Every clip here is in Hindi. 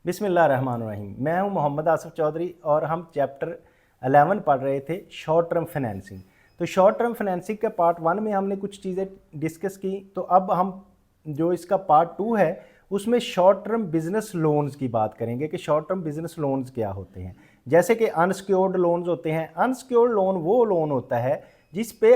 बिस्मिल्लाहिर्रहमानिर्रहीम। मैं हूं मोहम्मद आसिफ चौधरी और हम चैप्टर 11 पढ़ रहे थे शॉर्ट टर्म फाइनेंसिंग। तो शॉर्ट टर्म फाइनेंसिंग के पार्ट 1 में हमने कुछ चीज़ें डिस्कस की। तो अब हम जो इसका पार्ट 2 है उसमें शॉर्ट टर्म बिजनेस लोन्स की बात करेंगे कि शॉर्ट टर्म बिजनेस लोन्स क्या होते हैं। जैसे कि अनसिक्योर्ड लोन्स होते हैं। अनसिक्योर्ड लोन वो लोन होता है जिस पे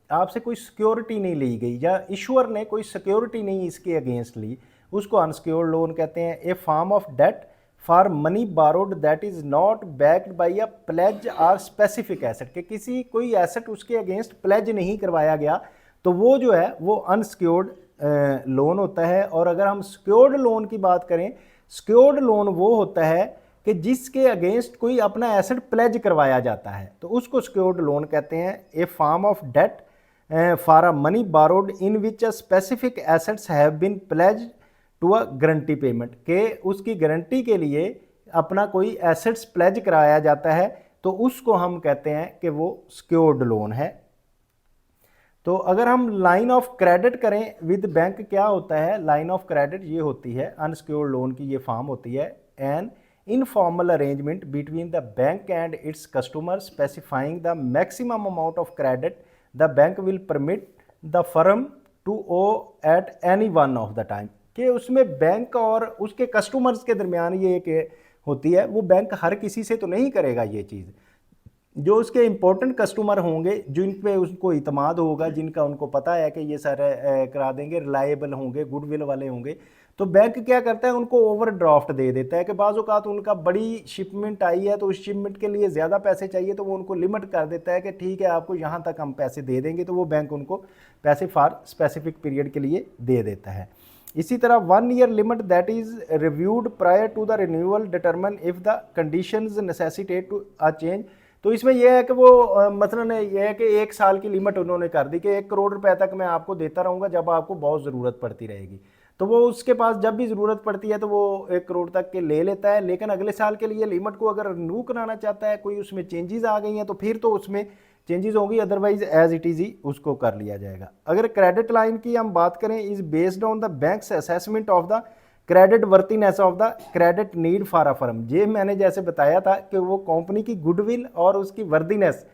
आपसे कोई सिक्योरिटी नहीं ली गई या इशूअर ने कोई सिक्योरिटी नहीं इसके अगेंस्ट ली, उसको अनसिक्योर्ड लोन कहते हैं। A form of debt for money borrowed that is not backed by a pledge और स्पेसिफिक एसेट, के किसी कोई एसेट उसके अगेंस्ट प्लेज नहीं करवाया गया, तो वो जो है वो अनसिक्योर्ड लोन होता है। और अगर हम सिक्योर्ड लोन की बात करें, सिक्योर्ड लोन वो होता है कि जिसके अगेंस्ट कोई अपना एसेट प्लेज करवाया जाता है, तो उसको सिक्योर्ड लोन कहते हैं। A form of debt for a money borrowed in which a specific assets have been pledge to a guarantee payment, के उसकी गारंटी के लिए अपना कोई एसेट्स प्लेज कराया जाता है, तो उसको हम कहते हैं कि वो सिक्योर्ड लोन है। तो अगर हम लाइन ऑफ क्रेडिट करें विद बैंक, क्या होता है लाइन ऑफ क्रेडिट? ये होती है अनसिक्योर्ड लोन की ये फॉर्म होती है an informal arrangement between the bank and its customer specifying the maximum amount of credit the bank will permit the firm to owe at any one of the time, कि उसमें बैंक और उसके कस्टमर्स के दरमियान ये एक होती है। वो बैंक हर किसी से तो नहीं करेगा ये चीज़, जो उसके इंपॉर्टेंट कस्टमर होंगे जिन पे उसको इतमाद होगा, जिनका उनको पता है कि ये सारे करा देंगे, रिलायबल होंगे, गुडविल वाले होंगे, तो बैंक क्या करता है उनको ओवरड्राफ्ट दे देता है कि बाज़-औक़ात उनका बड़ी शिपमेंट आई है तो उस शिपमेंट के लिए ज़्यादा पैसे चाहिए, तो वो उनको लिमिट कर देता है कि ठीक है आपको यहाँ तक हम पैसे दे देंगे, तो वो बैंक उनको पैसे फॉर स्पेसिफिक पीरियड के लिए दे देता है। इसी तरह 1 year limit that is reviewed prior to the renewal determine if the conditions necessitate to a change. तो इसमें यह है कि वो मसलन यह है कि 1 साल की लिमिट उन्होंने कर दी कि 1 करोड़ रुपए तक मैं आपको देता रहूँगा जब आपको बहुत ज़रूरत पड़ती रहेगी। तो वो उसके पास जब भी ज़रूरत पड़ती है तो वो 1 करोड़ तक के ले लेता है, लेकिन अगले साल के लिए लिमिट को अगर रिन्यू कराना चाहता है, कोई उसमें चेंजेस आ गई हैं तो फिर तो उसमें चेंजेस होंगी, अदरवाइज एज इट इज़ ही उसको कर लिया जाएगा। अगर क्रेडिट लाइन की हम बात करें, is based on the bank's assessment of the credit worthiness of the credit need for a firm. ये मैंने जैसे बताया था कि वो कंपनी की गुडविल और उसकी वर्दीनेस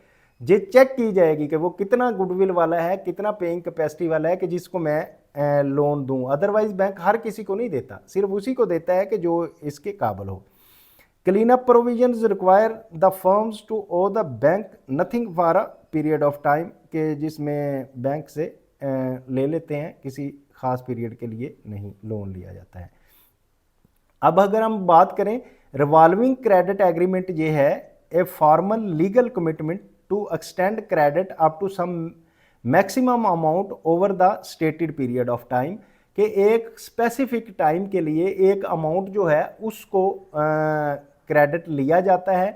ये चेक की जाएगी कि वो कितना गुडविल वाला है, कितना पेइंग कैपेसिटी वाला है कि जिसको मैं लोन दूं। अदरवाइज बैंक हर किसी को नहीं देता, सिर्फ उसी को देता है कि जो इसके काबिल हो। Clean up provisions require the firms to owe the bank nothing for a period of time, के जिसमें बैंक से ले लेते हैं, किसी खास पीरियड के लिए नहीं लोन लिया जाता है। अब अगर हम बात करें रिवॉल्विंग क्रेडिट एग्रीमेंट, ये है a formal legal commitment to extend credit up to some maximum amount over the stated period of time, कि एक स्पेसिफिक टाइम के लिए एक अमाउंट जो है उसको क्रेडिट लिया जाता है,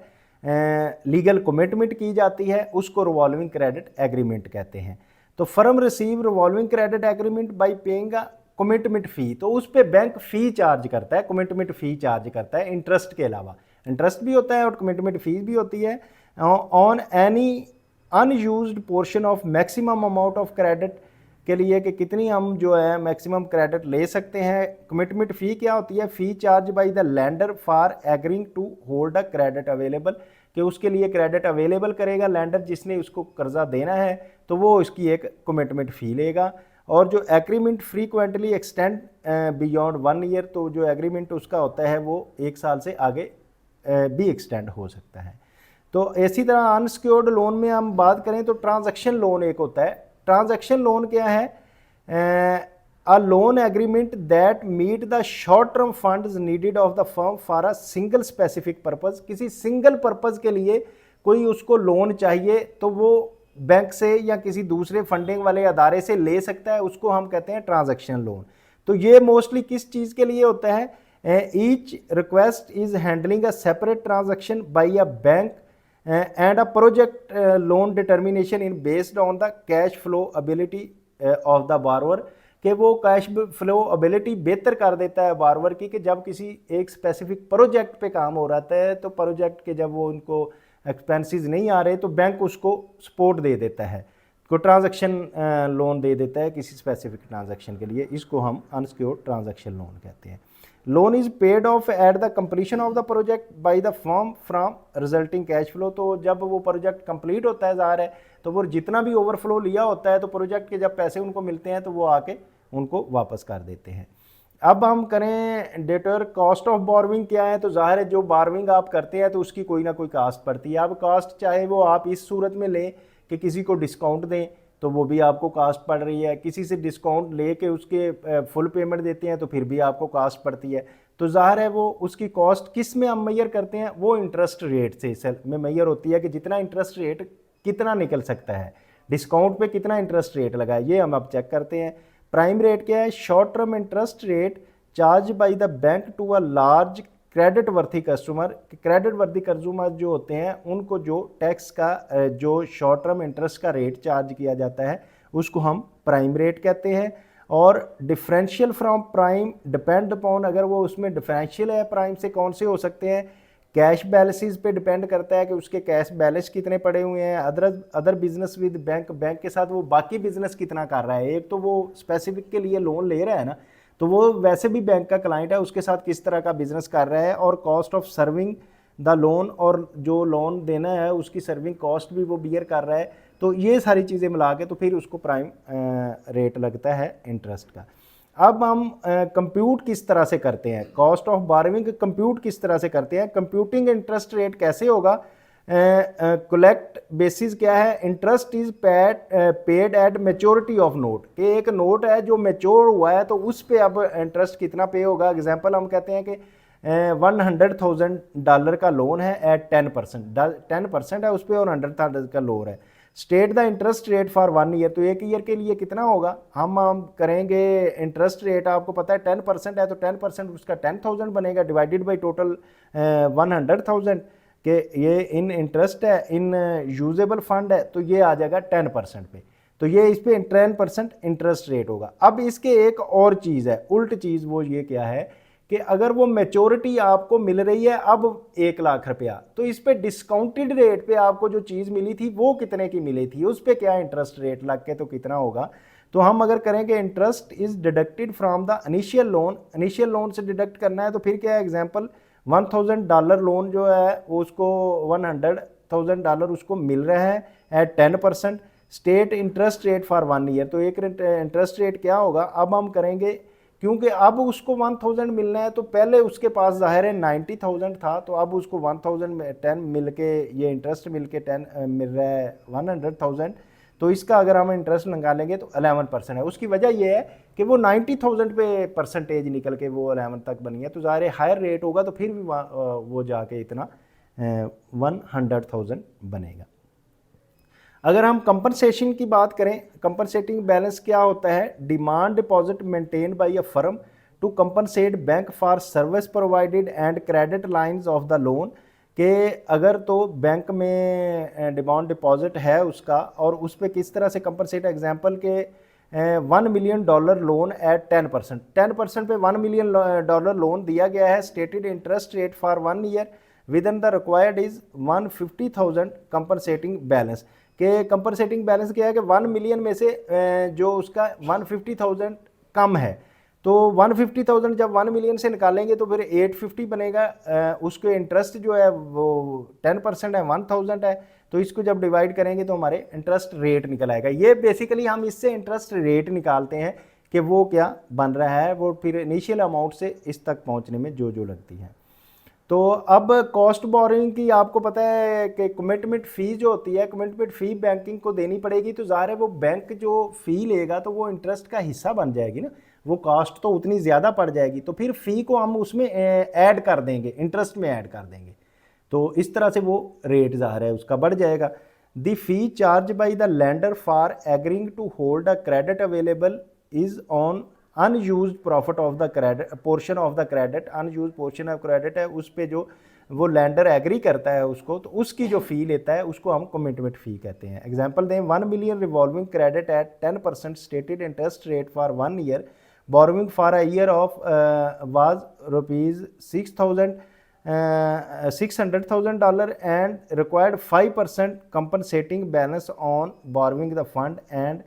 लीगल कमिटमेंट की जाती है, उसको रिवॉल्विंग क्रेडिट एग्रीमेंट कहते हैं। तो firm receive revolving credit agreement by paying commitment fee, तो उस पर बैंक फ़ी चार्ज करता है, कमिटमेंट फ़ी चार्ज करता है इंटरेस्ट के अलावा। इंटरेस्ट भी होता है और कमिटमेंट फ़ीस भी होती है on any unused portion of maximum amount of credit, के लिए कि कितनी हम जो है मैक्सिमम क्रेडिट ले सकते हैं। कमिटमेंट फ़ी क्या होती है? Fee charge by the lender for agreeing to hold a credit available, कि उसके लिए क्रेडिट अवेलेबल करेगा लैंडर जिसने उसको कर्जा देना है, तो वो इसकी एक कमिटमेंट फ़ी लेगा। और जो agreement frequently extend beyond 1 year, तो जो एग्रीमेंट उसका होता है वो 1 साल से आगे भी एक्सटेंड हो सकता है। तो इसी तरह अनसिक्योर्ड लोन में हम बात करें तो ट्रांजैक्शन लोन एक होता है। ट्रांजैक्शन लोन क्या है? A loan agreement that meet the short term funds needed of the firm for a single specific purpose, किसी सिंगल पर्पस के लिए कोई उसको लोन चाहिए तो वो बैंक से या किसी दूसरे फंडिंग वाले अदारे से ले सकता है, उसको हम कहते हैं ट्रांजैक्शन लोन। तो ये मोस्टली किस चीज़ के लिए होता है? Each request is handling a separate transaction by a bank and a project loan determination in based on the cash flow ability of the borrower, कि वो कैश फ्लो एबिलिटी बेहतर कर देता है बारवर की, कि जब किसी एक स्पेसिफिक प्रोजेक्ट पे काम हो रहा है तो प्रोजेक्ट के जब वो उनको एक्सपेंसेस नहीं आ रहे तो बैंक उसको सपोर्ट दे देता है, को ट्रांजैक्शन लोन दे देता है किसी स्पेसिफिक ट्रांजैक्शन के लिए, इसको हम अनसिक्योर्ड ट्रांजैक्शन लोन कहते हैं। Loan is paid of at the completion of the project by the firm from resulting cash flow. तो जब वो प्रोजेक्ट कंप्लीट होता है ज़ाहिर है तो वो जितना भी ओवरफ्लो लिया होता है तो प्रोजेक्ट के जब पैसे उनको मिलते हैं तो वो आके उनको वापस कर देते हैं। अब हम करें डेटर कॉस्ट ऑफ बोरविंग क्या है, तो ज़ाहिर है जो बोरविंग आप करते हैं तो उसकी कोई ना कोई कास्ट पड़ती है। अब कास्ट चाहे वो आप इस सूरत में लें कि किसी को डिस्काउंट दें तो वो भी आपको कास्ट पड़ रही है, किसी से डिस्काउंट ले के उसके फुल पेमेंट देते हैं तो फिर भी आपको कास्ट पड़ती है। तो ज़ाहिर है वो उसकी कॉस्ट किस में हम मैयर करते हैं, वो इंटरेस्ट रेट से में मैयर होती है कि जितना इंटरेस्ट रेट कितना निकल सकता है, डिस्काउंट पे कितना इंटरेस्ट रेट लगा है, ये हम अब चेक करते हैं। प्राइम रेट क्या है, short term interest rate charge by the bank to a large credit worthy customer. Credit worthy consumer जो होते हैं उनको जो टैक्स का जो शॉर्ट टर्म इंटरेस्ट का रेट चार्ज किया जाता है उसको हम प्राइम रेट कहते हैं। और differential from prime depend upon, अगर वो उसमें डिफरेंशियल है प्राइम से, कौन से हो सकते हैं, कैश बैलेंसेस पे डिपेंड करता है कि उसके कैश बैलेंस कितने पड़े हुए हैं, other business with bank, bank के साथ वो बाकी बिजनेस कितना कर रहा है। एक तो वो स्पेसिफिक के लिए लोन ले रहा है ना, तो वो वैसे भी बैंक का क्लाइंट है, उसके साथ किस तरह का बिजनेस कर रहा है, और cost of serving the loan, और जो लोन देना है उसकी सर्विंग कॉस्ट भी वो बियर कर रहा है। तो ये सारी चीज़ें मिला के तो फिर उसको प्राइम रेट लगता है इंटरेस्ट का। अब हम कंप्यूट किस तरह से करते हैं, कॉस्ट ऑफ बोरोइंग कंप्यूट किस तरह से करते हैं, कंप्यूटिंग इंटरेस्ट रेट कैसे होगा। कलेक्ट बेसिस क्या है, interest is paid eight maturity of note, कि एक नोट है जो मेच्योर हुआ है तो उस पर अब इंटरेस्ट कितना पे होगा। एग्जांपल हम कहते हैं कि $100,000 का लोन है एट 10% है उस पर, और 100,000 का लोन है। State the interest rate for 1 year, तो 1 ईयर के लिए कितना होगा, हम करेंगे इंटरेस्ट रेट, आपको पता है 10% है तो 10% उसका 10,000 बनेगा, डिवाइडेड बाई टोटल 100,000 के ये इन इंटरेस्ट है, इन यूजेबल फंड है, तो ये आ जाएगा 10% पे, तो ये इस पे 10% इंटरेस्ट रेट होगा। अब इसके एक और चीज़ है, उल्ट चीज़, वो ये क्या है कि अगर वो मेच्योरिटी आपको मिल रही है अब 1,00,000 रुपया, तो इस पे डिस्काउंटेड रेट पे आपको जो चीज़ मिली थी वो कितने की मिली थी, उस पे क्या इंटरेस्ट रेट लग के तो कितना होगा। तो हम अगर करेंगे interest is deducted from the initial loan, initial loan से डिडक्ट करना है, तो फिर क्या है, एग्जांपल $1,000 लोन जो है वो उसको $100,000 उसको मिल रहा है at 10%। State interest rate for 1 year, तो एक इंटरेस्ट रेट क्या होगा, अब हम करेंगे, क्योंकि अब उसको 1,000 मिलना है तो पहले उसके पास ज़ाहिर है 90,000 था, तो अब उसको 1,000 में 10 मिल के, ये इंटरेस्ट मिल के 10 मिल रहा है 100,000, तो इसका अगर हम इंटरेस्ट निकालेंगे तो 11% है। उसकी वजह यह है कि वो 90,000 पे परसेंटेज निकल के वो 11 तक बनी है, तो ज़ाहिर है हायर रेट होगा तो फिर भी वो जाके इतना 100,000 बनेगा। अगर हम कंपनसेशन की बात करें, कंपनसेटिंग बैलेंस क्या होता है, demand deposit maintain by a firm to compensate bank for service provided and credit lines of the loan, के अगर तो बैंक में डिमांड डिपॉजिट है उसका और उस पर किस तरह से कंपनसेट, एग्जांपल के $1 मिलियन लोन एट 10% पे $1 मिलियन लोन दिया गया है, stated interest rate for 1 year with in the required is 150,000 compensating balance, के कंपनसेटिंग बैलेंस क्या है कि 1 मिलियन में से जो उसका 150,000 कम है, तो 150,000 जब 1 मिलियन से निकालेंगे तो फिर 850 बनेगा। उसके इंटरेस्ट जो है वो 10% है, 1,000 है, तो इसको जब डिवाइड करेंगे तो हमारे इंटरेस्ट रेट निकल आएगा। ये बेसिकली हम इससे इंटरेस्ट रेट निकालते हैं कि वो क्या बन रहा है, वो फिर इनिशियल अमाउंट से इस तक पहुंचने में जो लगती है। तो अब कॉस्ट बोरिंग की आपको पता है कि कमिटमेंट फ़ी जो होती है, कमिटमेंट फ़ी बैंकिंग को देनी पड़ेगी, तो ज़ाहिर है वो बैंक जो फ़ी लेगा तो वो इंटरेस्ट का हिस्सा बन जाएगी ना, वो कॉस्ट तो उतनी ज़्यादा पड़ जाएगी, तो फिर फ़ी को हम उसमें ऐड कर देंगे, इंटरेस्ट में ऐड कर देंगे, तो इस तरह से वो रेट ज़ाहिर है उसका बढ़ जाएगा। The fee charge by the lender for agreeing to hold a credit available is on unused profit of the credit, portion of the credit, unused portion of credit है उस पे जो वो लैंडर एग्री करता है उसको, तो उसकी जो फ़ी लेता है उसको हम कमिटमेंट फ़ी कहते हैं। एग्जांपल दें, 1 million revolving credit at 10% stated interest rate for 1 year, borrowing for a year of was $600,000 and required 5% compensating balance on borrowing the fund and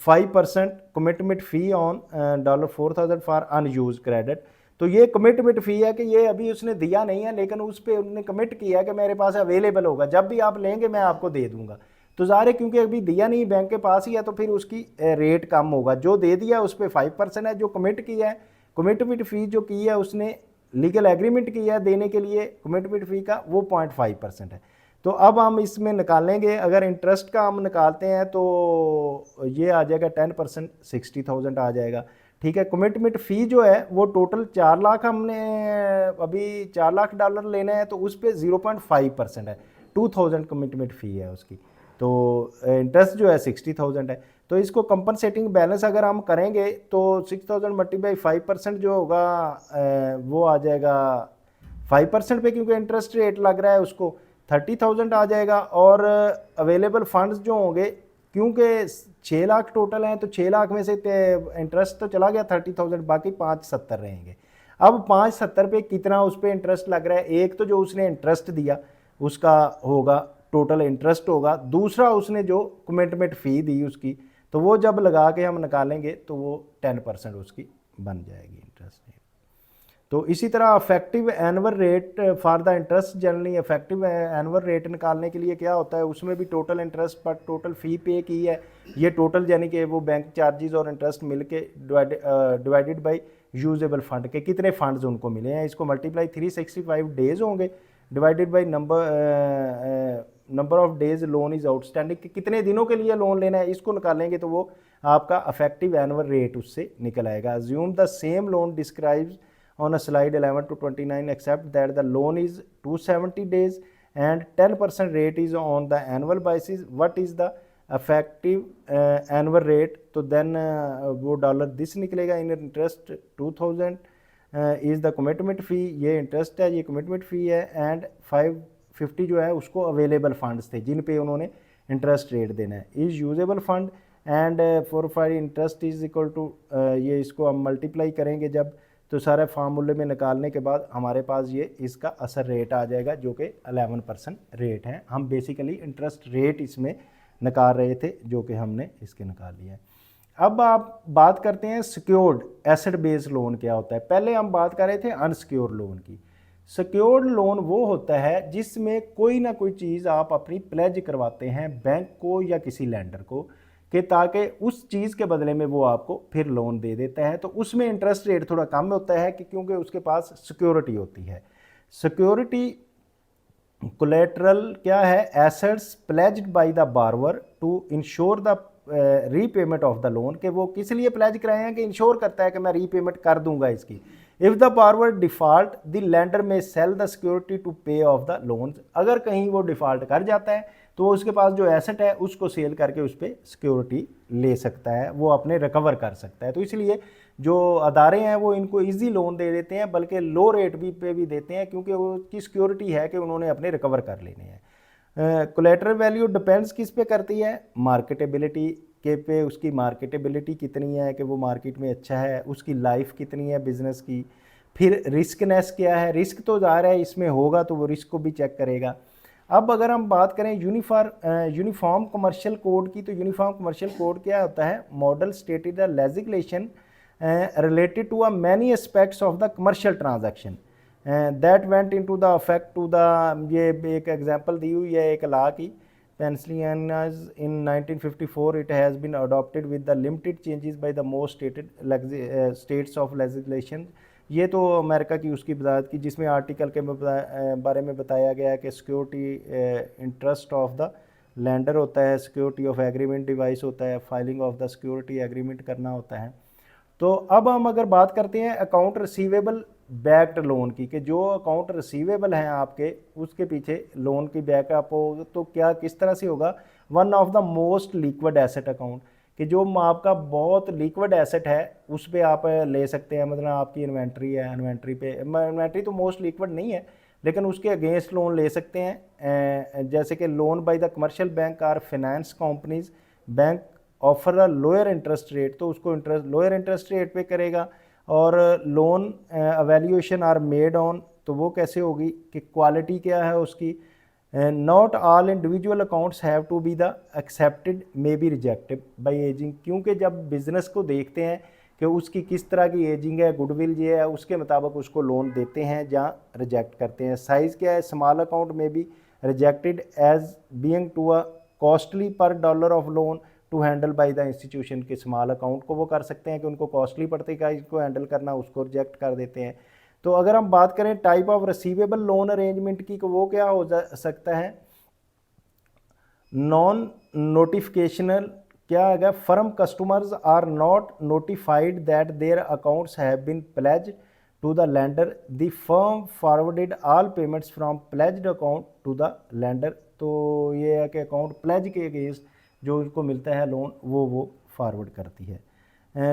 5% commitment fee on $4,000 for unused credit. तो ये कमिटमेंट फ़ी है कि ये अभी उसने दिया नहीं है, लेकिन उस पर उन्होंने कमिट किया है कि मेरे पास अवेलेबल होगा, जब भी आप लेंगे मैं आपको दे दूंगा। तो ज़ाहिर है क्योंकि अभी दिया नहीं, बैंक के पास ही है, तो फिर उसकी रेट कम होगा। जो दे दिया उस पर 5% है, जो कमिट किया है, कमिटमेंट फ़ी जो की है उसने लीगल एग्रीमेंट किया है देने के लिए कमिटमेंट फ़ी का, वो 0.5% है। तो अब हम इसमें निकालेंगे, अगर इंटरेस्ट का हम निकालते हैं तो ये आ जाएगा 10%, 60,000 आ जाएगा। ठीक है, कमिटमेंट फ़ी जो है वो टोटल 4 लाख, हमने अभी $4 लाख लेना है, तो उस पर 0.5% है, 2,000 कमिटमेंट फ़ी है उसकी। तो इंटरेस्ट जो है 60,000 है। तो इसको कंपनसेटिंग बैलेंस अगर हम करेंगे तो 6,000 मल्टीप्लाई 5% जो होगा वो आ जाएगा 5% पे, क्योंकि इंटरेस्ट रेट लग रहा है उसको 30,000 आ जाएगा। और अवेलेबल फंड्स जो होंगे, क्योंकि 6 लाख टोटल हैं, तो 6 लाख में से इंटरेस्ट तो चला गया 30,000, बाकी 570 रहेंगे। अब 570 पे कितना उस पर इंटरेस्ट लग रहा है, एक तो जो उसने इंटरेस्ट दिया उसका होगा, टोटल इंटरेस्ट होगा, दूसरा उसने जो कमिटमेंट फ़ी दी उसकी, तो वो जब लगा के हम निकालेंगे तो वो 10% उसकी बन जाएगी इंटरेस्ट रेट। तो इसी तरह affective annual rate for the interest generally, affective annual rate निकालने के लिए क्या होता है, उसमें भी टोटल इंटरेस्ट पर टोटल फ़ी पे की है, ये टोटल यानी कि वो बैंक चार्जेस और इंटरेस्ट मिल के डिवाइडेड बाई यूजेबल फंड के कितने फंड्स उनको मिले हैं, इसको मल्टीप्लाई 365 डेज होंगे divided by number of days loan is outstanding, कि कितने दिनों के लिए लोन लेना है, इसको निकालेंगे तो वो आपका अफेक्टिव एनुअल रेट उससे निकल आएगा। Assume the same loan describes on a slide 11 to 29 except that the loan is 270 days and 10% rate is on the annual basis. What is the effective annual rate? तो then वो डॉलर दिस निकलेगा in interest 2000 is the commitment fee, ये इंटरेस्ट है, ये कमिटमेंट फ़ी है, एंड 550 जो है उसको अवेलेबल फंड्स थे जिन पे उन्होंने इंटरेस्ट रेट देना है, is usable fund and 4 interest is equal to, ये इसको हम मल्टीप्लाई करेंगे जब, तो सारे फार्मूले में निकालने के बाद हमारे पास ये इसका असर रेट आ जाएगा जो कि 11% रेट है। हम बेसिकली इंटरेस्ट रेट इसमें निकाल रहे थे जो कि हमने इसके निकाल लिया है। अब आप बात करते हैं सिक्योर्ड एसेट बेस्ड लोन क्या होता है। पहले हम बात कर रहे थे अनसिक्योर्ड लोन की। सिक्योर्ड लोन वो होता है जिसमें कोई ना कोई चीज़ आप अपनी प्लेज करवाते हैं बैंक को या किसी लैंडर को, कि ताकि उस चीज़ के बदले में वो आपको फिर लोन दे देता है। तो उसमें इंटरेस्ट रेट थोड़ा कम होता है कि क्योंकि उसके पास सिक्योरिटी होती है। सिक्योरिटी कोलेटरल क्या है, assets pledged by the borrower to insure the repayment of the loan, कि वो किस लिए प्लेज कराए हैं कि इंश्योर करता है कि मैं रीपेमेंट कर दूंगा इसकी। If the borrower default the lender may sell the security to pay off the loan, अगर कहीं वो डिफॉल्ट कर जाता है तो उसके पास जो एसेट है उसको सेल करके उस पर सिक्योरिटी ले सकता है, वो अपने रिकवर कर सकता है। तो इसलिए जो अदारे हैं वो इनको इजी लोन दे देते हैं, बल्कि लो रेट भी पे भी देते हैं, क्योंकि वो की सिक्योरिटी है कि उन्होंने अपने रिकवर कर लेने हैं। कोलेटरल वैल्यू डिपेंड्स किस पे करती है, मार्केटेबिलिटी के पे, उसकी मार्केटेबिलिटी कितनी है कि वो मार्केट में अच्छा है, उसकी लाइफ कितनी है बिजनेस की, फिर रिस्कनेस क्या है, रिस्क तो ज़ाहिर है इसमें होगा तो वो रिस्क को भी चेक करेगा। अब अगर हम बात करें यूनिफॉर्म कमर्शियल कोड की, तो यूनिफॉर्म कमर्शियल कोड क्या होता है, model stated the legislation related to a many aspects of the commercial transaction that went into the effect to the, ये एक एग्जांपल दी हुई है एक लॉ की, Pennsylvania in 1954 it has been adopted with the limited changes by the most states of legislation। ये तो अमेरिका की उसकी वजाहत की जिसमें आर्टिकल के बारे में बताया गया है कि security interest of the lander होता है, सिक्योरिटी ऑफ एग्रीमेंट डिवाइस होता है, filing of the security agreement करना होता है। तो अब हम अगर बात करते हैं अकाउंट रिसीवेबल बैक्ड लोन की, कि जो अकाउंट रिसीवेबल हैं आपके उसके पीछे लोन की बैकअप हो, तो क्या किस तरह से होगा, one of the most liquid asset account, कि जो आपका बहुत लिक्विड एसेट है उस पर आप ले सकते हैं। मतलब आपकी इन्वेंट्री है, इन्वेंट्री तो मोस्ट लिक्विड नहीं है लेकिन उसके अगेंस्ट लोन ले सकते हैं, जैसे कि loan by the commercial bank और finance companies, bank offer a lower interest rate, तो उसको interest lower interest rate pay करेगा। और loan evaluation are made on, तो वो कैसे होगी कि क्वालिटी क्या है उसकी, not all individual accounts have to be the accepted may be rejected by aging, क्योंकि जब बिज़नेस को देखते हैं कि उसकी किस तरह की एजिंग है, गुडविल ये है, उसके मुताबिक उसको लोन देते हैं या रिजेक्ट करते हैं। साइज़ क्या है, small account may be rejected as being too a costly per dollar of loan to handle by the institution के स्मॉल अकाउंट को वो कर सकते हैं कि उनको कॉस्टली पड़ते का इसको हैंडल करना, उसको रिजेक्ट कर देते हैं। तो अगर हम बात करें type of receivable loan arrangement की, तो वो क्या हो सकता है, नॉन नोटिफिकेशनल क्या है, firm customers are not notified that their accounts have been pledge to the lender, the firm forwarded all payments from pledged account to the lender. तो ये है कि अकाउंट प्लेज के अगेंस्ट जो उनको मिलता है लोन वो फॉरवर्ड करती है।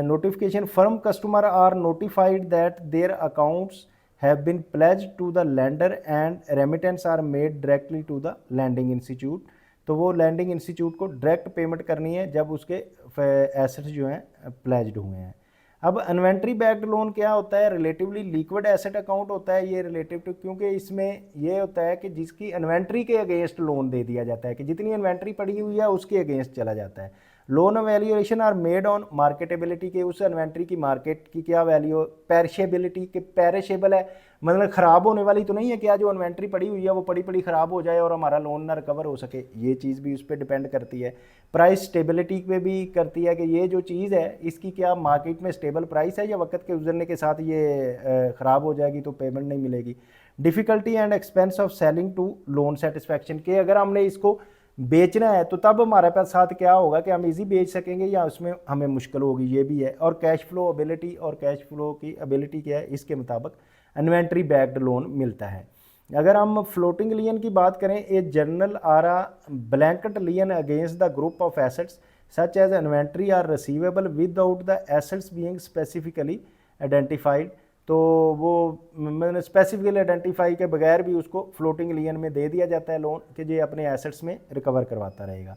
Notification, firm customer are notified that their accounts have been pledge to the lender and remittance are made directly to the lending institute. तो वो लैंडिंग इंस्टीट्यूट को डायरेक्ट पेमेंट करनी है जब उसके एसेट्स जो हैं प्लेज्ड हुए हैं। अब इन्वेंट्री बैक्ड लोन क्या होता है, रिलेटिवली लिक्विड एसेट अकाउंट होता है ये रिलेटिव टू, क्योंकि इसमें ये होता है कि जिसकी इन्वेंट्री के अगेंस्ट लोन दे दिया जाता है, कि जितनी इन्वेंट्री पड़ी हुई है उसके अगेंस्ट चला जाता है। Loan valuation are made on marketability के, उस इन्वेंट्री की मार्केट की क्या वैल्यू, पेरिशेबिलिटी के, पेरिशेबल है मतलब ख़राब होने वाली तो नहीं है, क्या जो इन्वेंट्री पड़ी हुई है वो पड़ी ख़राब हो जाए और हमारा लोन ना रिकवर हो सके, ये चीज़ भी उस पर डिपेंड करती है। प्राइस स्टेबिलिटी पे भी करती है कि ये जो चीज़ है इसकी क्या मार्केट में स्टेबल प्राइस है या वक्त के गुजरने के साथ ये ख़राब हो जाएगी तो पेमेंट नहीं मिलेगी। Difficulty and expense of selling to loan satisfaction के, अगर हमने इसको बेचना है तो तब हमारे पास साथ क्या होगा कि हम इजी बेच सकेंगे या उसमें हमें मुश्किल होगी, ये भी है। और कैश फ्लो एबिलिटी, और कैश फ्लो की एबिलिटी क्या है, इसके मुताबिक इन्वेंट्री बैक्ड लोन मिलता है। अगर हम फ्लोटिंग लियन की बात करें, a general or a blanket lien against the group of assets such as inventory or receivable without the assets being specifically identified. तो वो मैंने स्पेसिफिकली आइडेंटिफाई के बगैर भी उसको फ्लोटिंग लियन में दे दिया जाता है लोन कि ये अपने एसेट्स में रिकवर करवाता रहेगा।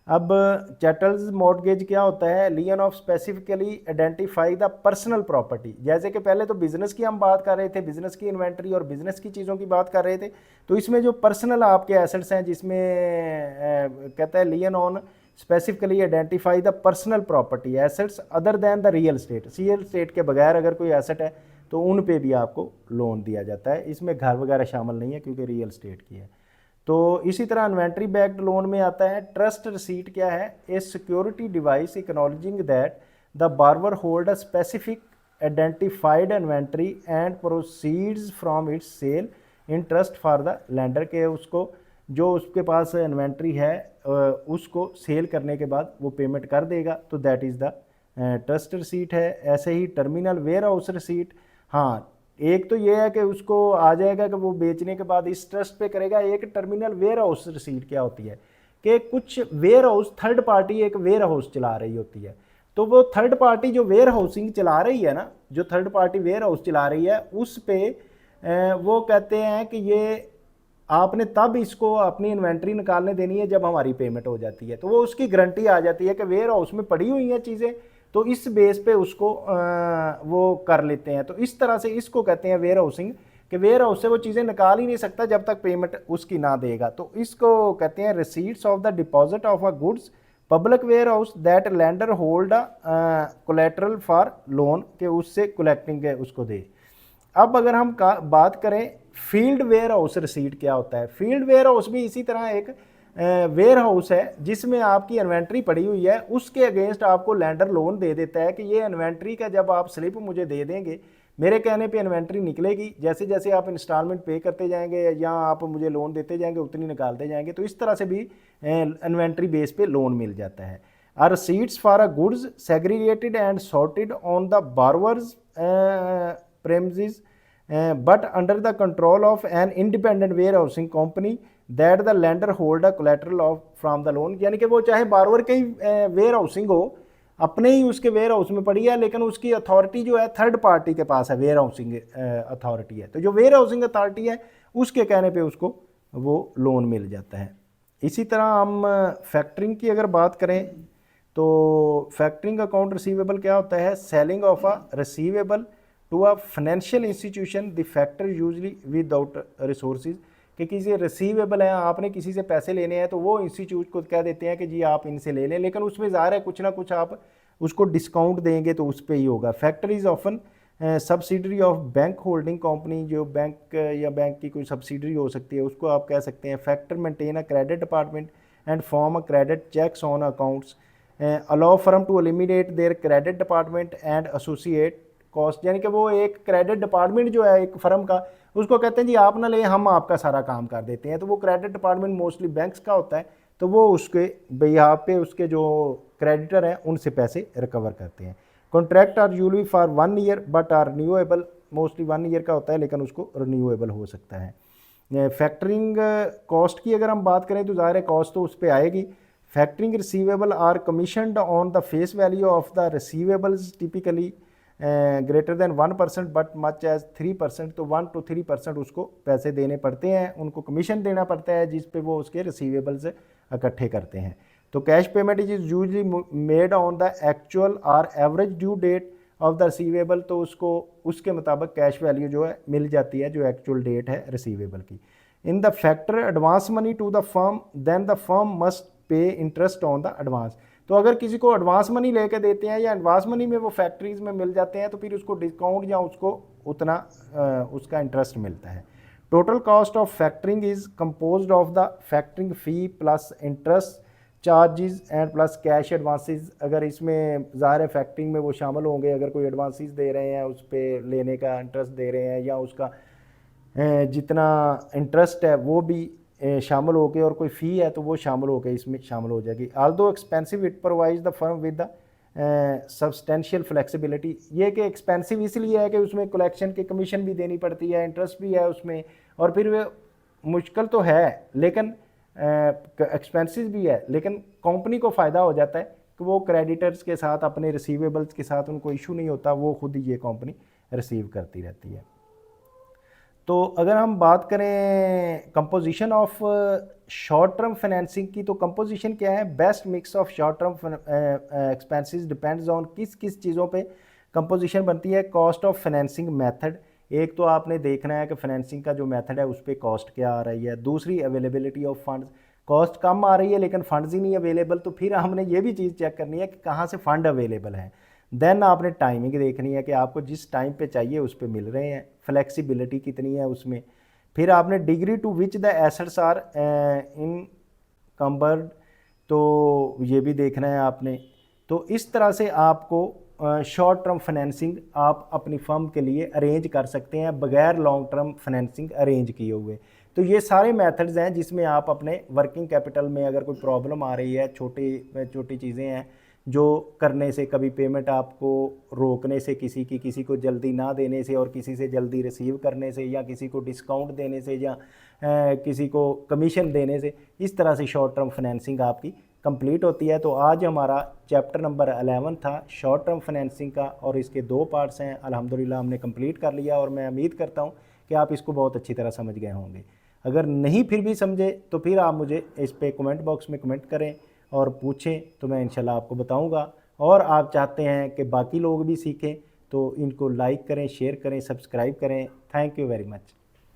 अब चैटल्स मॉर्टगेज क्या होता है, lien of specifically identify the personal property. जैसे कि पहले तो बिजनेस की हम बात कर रहे थे, बिजनेस की इन्वेंट्री और बिजनेस की चीज़ों की बात कर रहे थे, तो इसमें जो पर्सनल आपके एसेट्स हैं जिसमें कहता है lien on specifically identify the personal property assets other than the real estate, real estate के बगैर अगर कोई एसेट है तो उन पे भी आपको लोन दिया जाता है। इसमें घर वगैरह शामिल नहीं है क्योंकि रियल स्टेट की है। तो इसी तरह इन्वेंट्री बैक्ड लोन में आता है ट्रस्ट रिसीट क्या है, a security device acknowledging that the borrower hold a specific identified inventory and proceeds from its sale in trust for the lender के, उसको जो उसके पास इन्वेंट्री है उसको सेल करने के बाद वो पेमेंट कर देगा, तो that is the trust receipt है। ऐसे ही टर्मिनल वेयर हाउस रिसीट, हाँ एक तो ये है कि उसको आ जाएगा कि वो बेचने के बाद इस ट्रस्ट पे करेगा। एक टर्मिनल वेयर हाउस रिसीट क्या होती है कि कुछ वेयर हाउस थर्ड पार्टी एक वेयर हाउस चला रही होती है, तो वो थर्ड पार्टी जो वेयर हाउसिंग चला रही है ना, जो थर्ड पार्टी वेयर हाउस चला रही है उस पे वो कहते हैं कि ये आपने तब इसको अपनी इन्वेंट्री निकालने देनी है जब हमारी पेमेंट हो जाती है, तो वो उसकी गारंटी आ जाती है कि वेयर हाउस में पड़ी हुई हैं चीज़ें, तो इस बेस पे उसको वो कर लेते हैं। तो इस तरह से इसको कहते हैं वेयर हाउसिंग, कि वेयर हाउस से वो चीज़ें निकाल ही नहीं सकता जब तक पेमेंट उसकी ना देगा। तो इसको कहते हैं receipts of the deposit of a goods public warehouse that lender hold a collateral for loan, के उससे कलेक्टिंग के उसको दे। अब अगर हम बात करें फील्ड वेयर हाउस रिसीट क्या होता है, फील्ड वेयर हाउस भी इसी तरह एक वेयर हाउस है जिसमें आपकी इन्वेंट्री पड़ी हुई है, उसके अगेंस्ट आपको लैंडर लोन दे देता है कि ये इन्वेंट्री का जब आप स्लिप मुझे दे देंगे, मेरे कहने पे इन्वेंट्री निकलेगी, जैसे जैसे आप इंस्टॉलमेंट पे करते जाएंगे या आप मुझे लोन देते जाएंगे उतनी निकालते जाएंगे, तो इस तरह से भी इन्वेंट्री बेस पे लोन मिल जाता है। Are receipts for a goods segregated and sorted on the borrower's premises but under the control of an independent warehousing company that the lender hold a collateral of from the loan, यानी कि वो चाहे बारवर के ही वेयर हाउसिंग हो, अपने ही उसके वेयर हाउस में पड़ी है, लेकिन उसकी अथॉरिटी जो है थर्ड पार्टी के पास है, वेयर हाउसिंग अथॉरिटी है, तो जो वेयर हाउसिंग अथॉरिटी है उसके कहने पे उसको वो लोन मिल जाता है। इसी तरह हम फैक्टरिंग की अगर बात करें तो फैक्टरिंग अकाउंट रिसीवेबल क्या होता है, selling of a receivable to a financial institution the factor usually without resources, कि किसी रिसीवेबल है, आपने किसी से पैसे लेने हैं तो वो इंस्टीट्यूट को कह देते हैं कि जी आप इनसे ले लें, लेकिन उसमें ज़ाहिर है कुछ ना कुछ आप उसको डिस्काउंट देंगे तो उस पर ही होगा। Factor is often subsidiary of bank holding company, जो बैंक या बैंक की कोई सब्सिडरी हो सकती है उसको आप कह सकते हैं। Factor maintain a credit department and form a credit checks on accounts, allow firm to eliminate their credit department and associate cost, यानी कि वो एक क्रेडिट डिपार्टमेंट जो है एक फर्म का, उसको कहते हैं जी आप ना ले, हम आपका सारा काम कर देते हैं। तो वो क्रेडिट डिपार्टमेंट मोस्टली बैंक्स का होता है, तो वो उसके यहाँ पे उसके जो क्रेडिटर हैं उनसे पैसे रिकवर करते हैं। Contract are usually for 1 year but are renewable, mostly 1 year का होता है लेकिन उसको रिन्यूएबल हो सकता है। फैक्टरिंग कॉस्ट की अगर हम बात करें तो ज़ाहिर है कॉस्ट तो उस पर आएगी। Factoring receivable are commissioned on the face value of the receivables typically greater than 1% but much as 3%, तो 1 to 3% उसको पैसे देने पड़ते हैं, उनको कमीशन देना पड़ता है जिस पे वो उसके रिसीवेबल्स इकट्ठे करते हैं। तो cash payment is usually made on the actual और average due date of the receivable, तो उसको उसके मुताबिक कैश वैल्यू जो है मिल जाती है जो एक्चुअल डेट है रिसीवेबल की। In the factor advance money to the firm then the firm must pay interest on the advance, तो अगर किसी को एडवांस मनी लेके देते हैं या एडवांस मनी में वो फैक्ट्रीज में मिल जाते हैं तो फिर उसको डिस्काउंट या उसको उतना उसका इंटरेस्ट मिलता है। Total cost of factoring is composed of the factoring fee plus interest charges and plus cash advances, अगर इसमें ज़ाहिर है फैक्टरिंग में वो शामिल होंगे, अगर कोई एडवांसेस दे रहे हैं उस पर लेने का इंटरेस्ट दे रहे हैं या उसका जितना इंटरेस्ट है वो भी शामिल हो के, और कोई फ़ी है तो वो शामिल हो के इसमें शामिल हो जाएगी। Aldous expensive it provides the firm with the substantial flexibility, ये कि एक्सपेंसिव इसलिए है कि उसमें कलेक्शन की कमीशन भी देनी पड़ती है, इंटरेस्ट भी है उसमें, और फिर वो मुश्किल तो है लेकिन एक्सपेंसिव भी है, लेकिन कंपनी को फ़ायदा हो जाता है कि वो क्रेडिटर्स के साथ अपने रिसीवेबल्स के साथ उनको इशू नहीं होता, वो खुद ही ये कंपनी रिसीव करती रहती है। तो अगर हम बात करें composition of short term financing की, तो कंपोजिशन क्या है? Best mix of short term expenses depends on किस किस चीज़ों पे कंपोजिशन बनती है। कॉस्ट ऑफ फाइनेंसिंग मेथड, एक तो आपने देखना है कि फाइनेंसिंग का जो मेथड है उस पर कॉस्ट क्या आ रही है। दूसरी अवेलेबिलिटी ऑफ फंड्स, कॉस्ट कम आ रही है लेकिन फंड्स ही नहीं अवेलेबल, तो फिर हमने ये भी चीज़ चेक करनी है कि कहाँ से फ़ंड अवेलेबल है। देन आपने टाइमिंग देखनी है कि आपको जिस टाइम पे चाहिए उस पे मिल रहे हैं, फ्लेक्सिबिलिटी कितनी है उसमें। फिर आपने degree to which the assets are encumbered, तो ये भी देखना है आपने। तो इस तरह से आपको शॉर्ट टर्म फाइनेंसिंग आप अपनी फर्म के लिए अरेंज कर सकते हैं बगैर लॉन्ग टर्म फाइनेंसिंग अरेंज किए हुए। तो ये सारे मेथड्स हैं जिसमें आप अपने वर्किंग कैपिटल में अगर कोई प्रॉब्लम आ रही है, छोटी छोटी चीज़ें हैं जो करने से, कभी पेमेंट आपको रोकने से, किसी को जल्दी ना देने से और किसी से जल्दी रिसीव करने से, या किसी को डिस्काउंट देने से, या किसी को कमीशन देने से, इस तरह से शॉर्ट टर्म फाइनेंसिंग आपकी कंप्लीट होती है। तो आज हमारा चैप्टर नंबर 11 था शॉर्ट टर्म फाइनेंसिंग का, और इसके 2 पार्ट्स हैं। अल्हम्दुलिल्लाह हमने कंप्लीट कर लिया और मैं उम्मीद करता हूँ कि आप इसको बहुत अच्छी तरह समझ गए होंगे। अगर नहीं फिर भी समझे तो फिर आप मुझे इस पे कमेंट बॉक्स में कमेंट करें और पूछें, तो मैं इंशाल्लाह आपको बताऊंगा। और आप चाहते हैं कि बाकी लोग भी सीखें तो इनको लाइक करें, शेयर करें, सब्सक्राइब करें। Thank you very much.